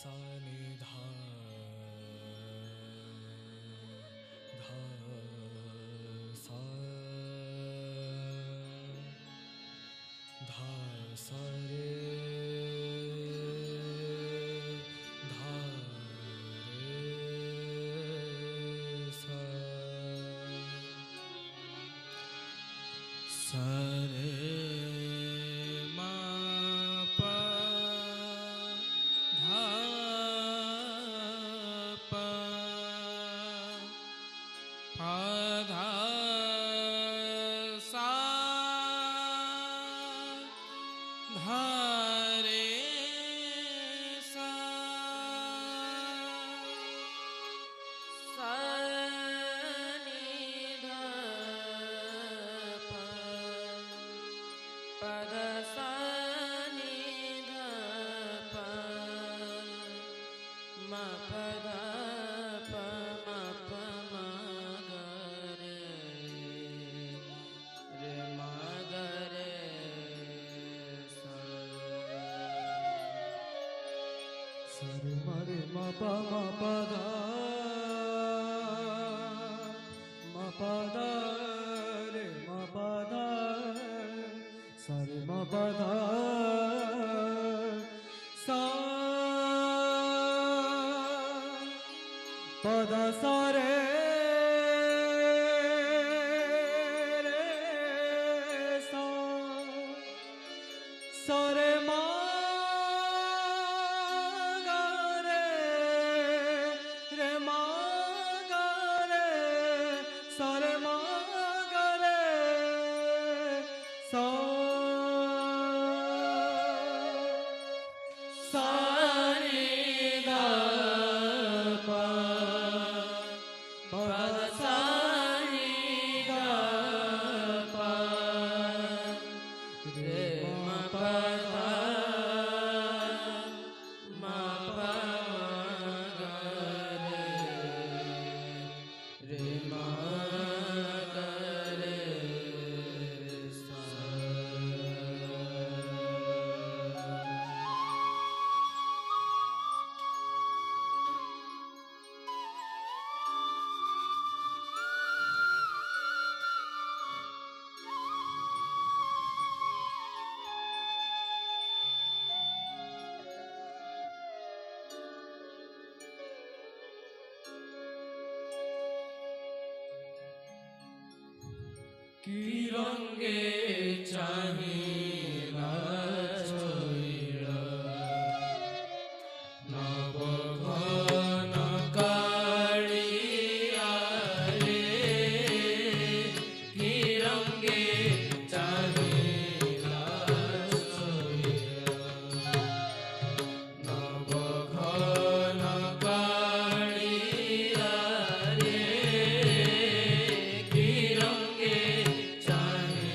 सा नि धा धा सा धा सा रे धा रे सा सा रे मा पा धा पा पा धा सा धा रे सा सा नि धा पा पा धा सा नि धा पा मा पा धा पा मा पा मा गा रे रे मा गा रे सा सरे मरे मा पा धा मा पा धा रे मा पा धा सरे मा पा धा सा पा धा सा रे रे सा सा रे मा गा रे रे मा गा रे सा रे मा गा रे सा सा नि धा पा पा धा सा नि धा पा रे मा पा धा मा पा गा रे रे मा गा रे सा की रंगे चाहिला छोइला नव घन कालिया रे की रंगे चाहिला छोइला नव घन कालिया रे की रंगे चाहिला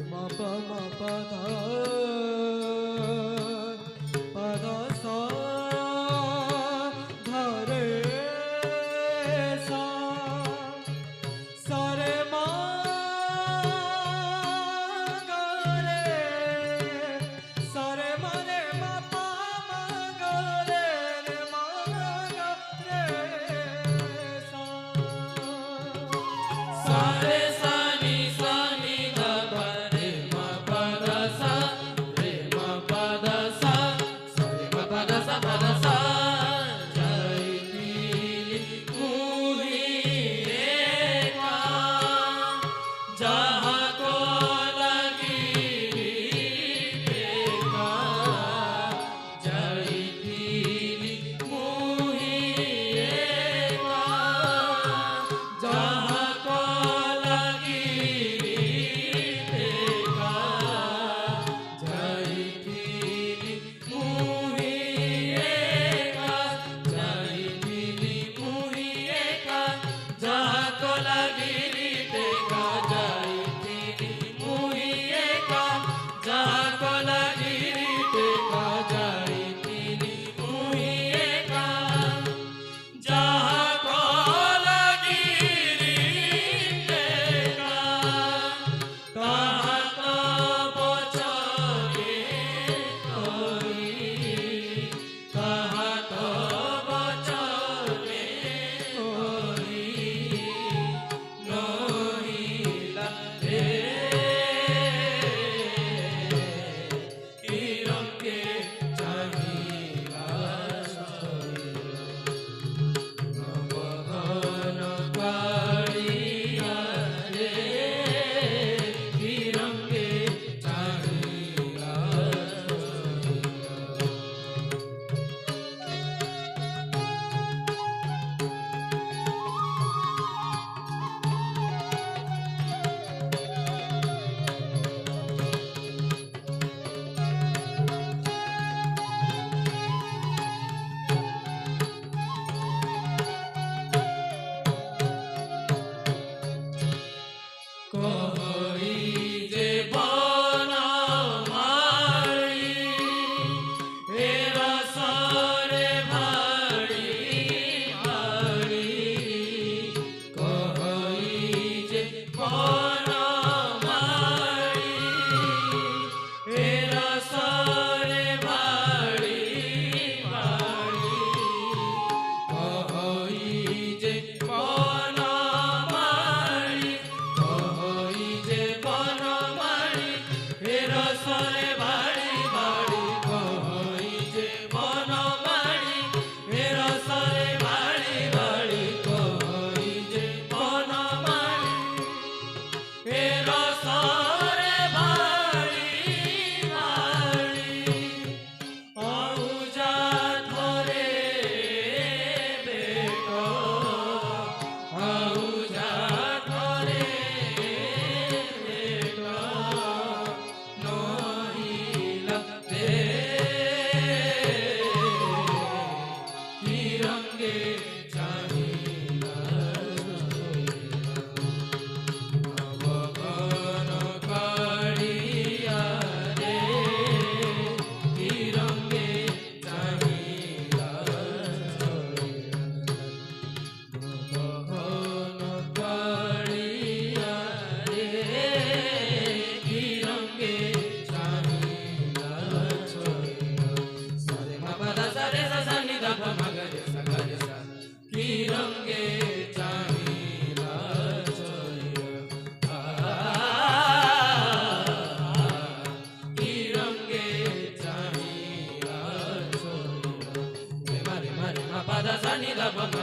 ma pa dha pa dha sa dha re sa sa re ma ga re sa re ma pa ma ga re ma ga re sa sa re sa ni dha pa re ma pa dha sa re ma pa dha sa re ma pa dha sa jai tili muhi eka jaha ko lagi eka jai tili muhi eka jaha ko lagi eka jai tili muhi eka jai tili muhi eka jaha ko lagi eka jai tili muhi eka jaha ko lagi eka jai tili muhi eka jaha ko lagi eka taha to bochore koi taha to bochore koi nohila re kiranke chahila navagana kariya re kiranke chahila কই যে বনমালী এ রসরে ভাড়ি ভাড়ি কই যে বনমালী এ রসরে ভাড়ি ভাড়ি কই যে বনমালী কই যে বনমালী হে রসরে বাড়ি বাড়ি কই যে বনমালী হে রসরে বাড়ি বাড়ি কই যে বনমালী হে রসরে বাড়ি বাড়ি আউজা ধরে বেটো আউজা ধরে বেটো নহিলা রে তিরঙ্গে চাহিলা নবঘন কাড়িয়া রে তিরঙ্গে চাহিলা নবঘন কাড়িয়া রে তিরঙ্গে চাহিলা সারে মা পা দা সা রে সা নি দা পা মা গা রে সা তিরঙ্গে চাহিলা তিরঙ্গে চাহিলা রে মা পা দা সা নি দা পা মা